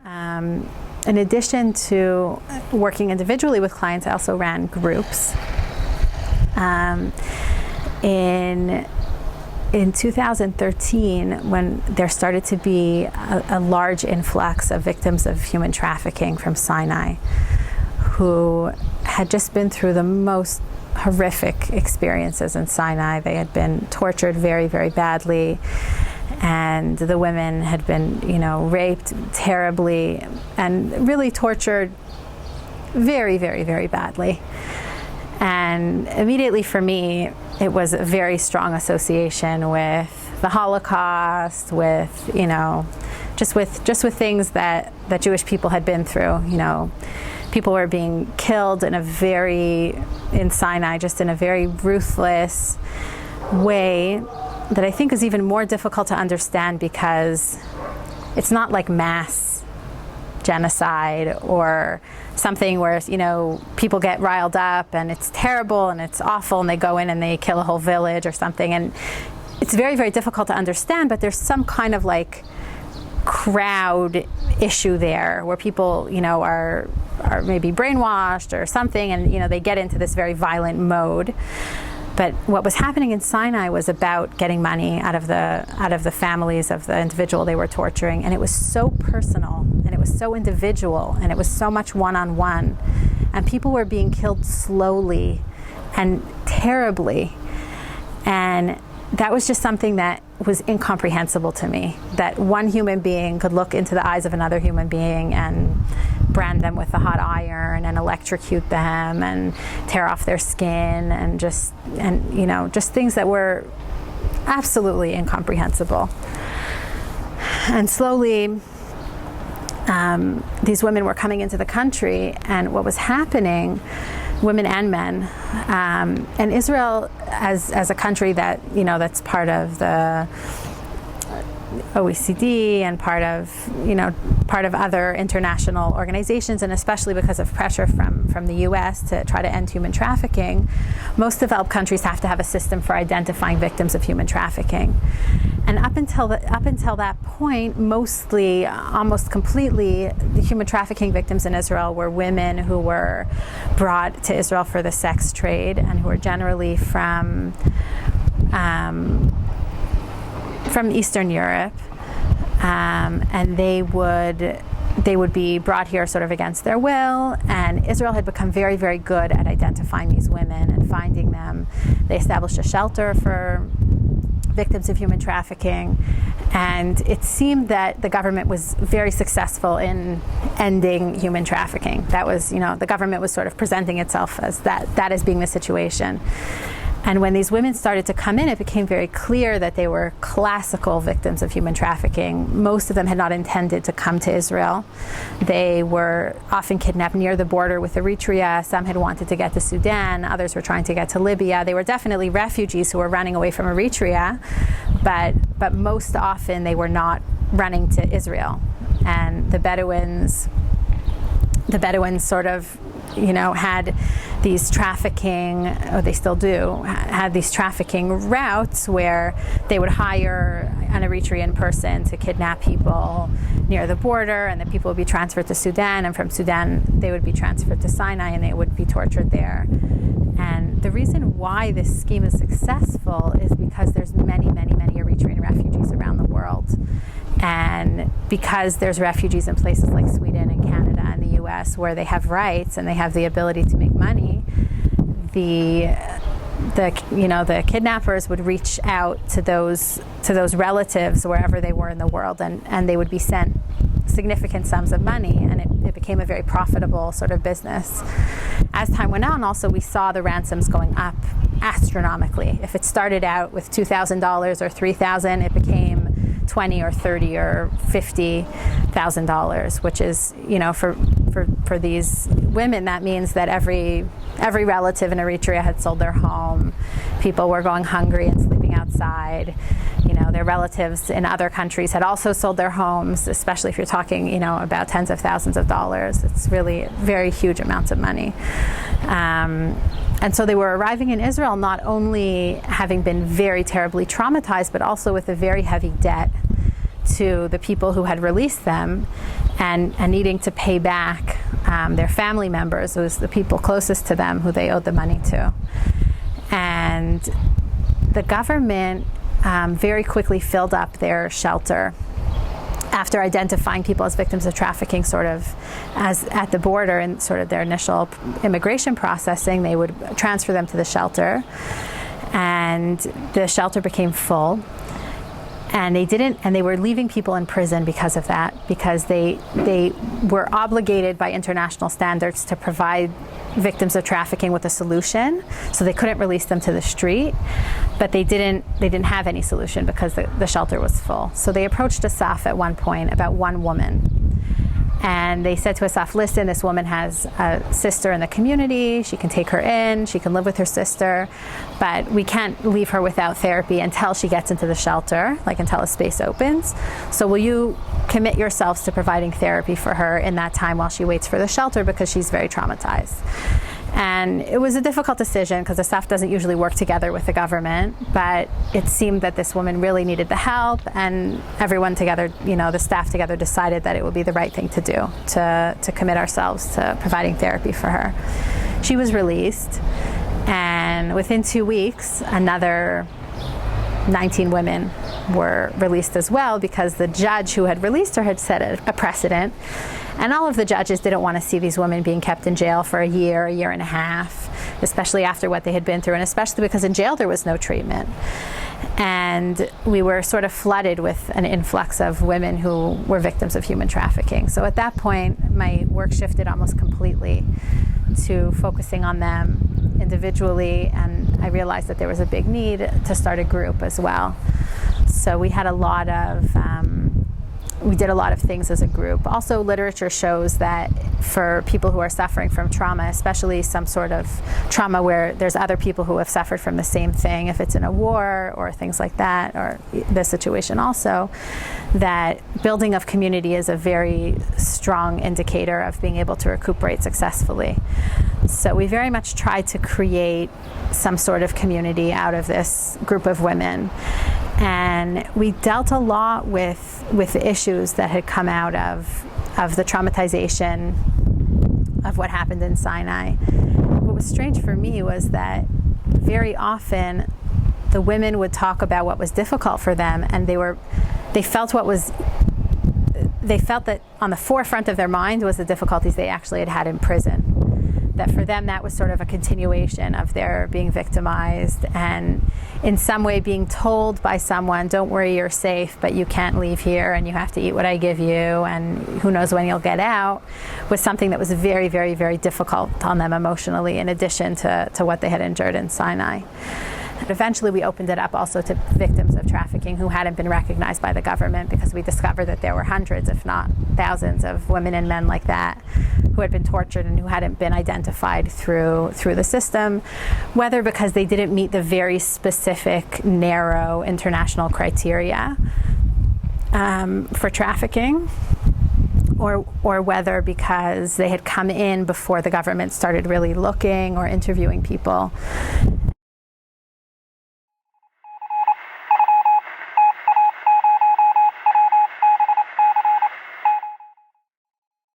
In addition to working individually with clients, I also ran groups. In 2013, when there started to be a large influx of victims of human trafficking from Sinai, who had just been through the most horrific experiences in Sinai. They had been tortured very, very badly, and the women had been, raped terribly and really tortured very, very, very badly. And immediately for me, it was a very strong association with the Holocaust, with, just with things that Jewish people had been through. People were being killed in Sinai, just in a very ruthless way that I think is even more difficult to understand, because it's not like mass genocide or something where, people get riled up and it's terrible and it's awful and they go in and they kill a whole village or something. And it's very, very difficult to understand, but there's some kind of like crowd issue there where people, are maybe brainwashed or something, and, they get into this very violent mode. But what was happening in Sinai was about getting money out of the families of the individual they were torturing, and it was so personal, and it was so individual, and it was so much one-on-one, and people were being killed slowly and terribly, and that was just something that was incomprehensible to me, that one human being could look into the eyes of another human being and brand them with a hot iron and electrocute them and tear off their skin and just things that were absolutely incomprehensible. And slowly, these women were coming into the country, and what was happening, women and men, and Israel as a country that, that's part of the OECD and part of other international organizations, and especially because of pressure from the US to try to end human trafficking, most developed countries have to have a system for identifying victims of human trafficking. And up until that point, mostly, almost completely, the human trafficking victims in Israel were women who were brought to Israel for the sex trade, and who were generally from Eastern Europe, and they would be brought here sort of against their will. And Israel had become very, very good at identifying these women and finding them. They established a shelter for victims of human trafficking, and it seemed that the government was very successful in ending human trafficking. That was, the government was sort of presenting itself as that as being the situation. And when these women started to come in, it became very clear that they were classical victims of human trafficking. Most of them had not intended to come to Israel. They were often kidnapped near the border with Eritrea. Some had wanted to get to Sudan. Others were trying to get to Libya. They were definitely refugees who were running away from Eritrea, but most often they were not running to Israel. And the Bedouins sort of, had these trafficking, or they still do, had these trafficking routes where they would hire an Eritrean person to kidnap people near the border, and then people would be transferred to Sudan, and from Sudan they would be transferred to Sinai, and they would be tortured there. And the reason why this scheme is successful is because there's many, many, many Eritrean refugees around the world. And because there's refugees in places like Sweden and Canada and the US where they have rights and they have the ability to make money, the kidnappers would reach out to those relatives wherever they were in the world, and they would be sent significant sums of money, and it became a very profitable sort of business. As time went on, also, we saw the ransoms going up astronomically. If it started out with $2,000 or $3,000, it became $20,000 or $30,000 or $50,000, which is, for these women, that means that every relative in Eritrea had sold their home. People were going hungry and sleeping outside. Their relatives in other countries had also sold their homes, especially if you're talking, about tens of thousands of dollars. It's really very huge amounts of money. And so they were arriving in Israel not only having been very terribly traumatized, but also with a very heavy debt to the people who had released them and needing to pay back their family members. It was the people closest to them who they owed the money to. And the government very quickly filled up their shelter after identifying people as victims of trafficking sort of as at the border and sort of their initial immigration processing. They would transfer them to the shelter, and the shelter became full. And they were leaving people in prison because of that, because they were obligated by international standards to provide victims of trafficking with a solution. So they couldn't release them to the street, but they didn't have any solution because the shelter was full. So they approached ASSAF at one point about one woman. And they said to ASSAF, listen, this woman has a sister in the community. She can take her in. She can live with her sister. But we can't leave her without therapy until she gets into the shelter, like until a space opens. So will you commit yourselves to providing therapy for her in that time while she waits for the shelter, because she's very traumatized? And it was a difficult decision because ASSAF doesn't usually work together with the government, but it seemed that this woman really needed the help, and everyone together, the staff together, decided that it would be the right thing to do, to commit ourselves to providing therapy for her. She was released, and within 2 weeks, another 19 women were released as well, because the judge who had released her had set a precedent. And all of the judges didn't want to see these women being kept in jail for a year and a half, especially after what they had been through, and especially because in jail there was no treatment. And we were sort of flooded with an influx of women who were victims of human trafficking. So at that point, my work shifted almost completely to focusing on them individually, and I realized that there was a big need to start a group as well. So we had we did a lot of things as a group. Also, literature shows that for people who are suffering from trauma, especially some sort of trauma where there's other people who have suffered from the same thing, if it's in a war or things like that, or this situation also, that building of community is a very strong indicator of being able to recuperate successfully. So we very much tried to create some sort of community out of this group of women. And we dealt a lot with the issues that had come out of the traumatization of what happened in Sinai. What was strange for me was that very often the women would talk about what was difficult for them, and they felt that on the forefront of their mind was the difficulties they actually had in prison. That for them, that was sort of a continuation of their being victimized, and in some way being told by someone, don't worry, you're safe, but you can't leave here, and you have to eat what I give you, and who knows when you'll get out, was something that was very, very, very difficult on them emotionally, in addition to what they had endured in Sinai. Eventually, we opened it up also to victims of trafficking who hadn't been recognized by the government, because we discovered that there were hundreds, if not thousands, of women and men like that who had been tortured and who hadn't been identified through the system, whether because they didn't meet the very specific, narrow international criteria for trafficking, or whether because they had come in before the government started really looking or interviewing people.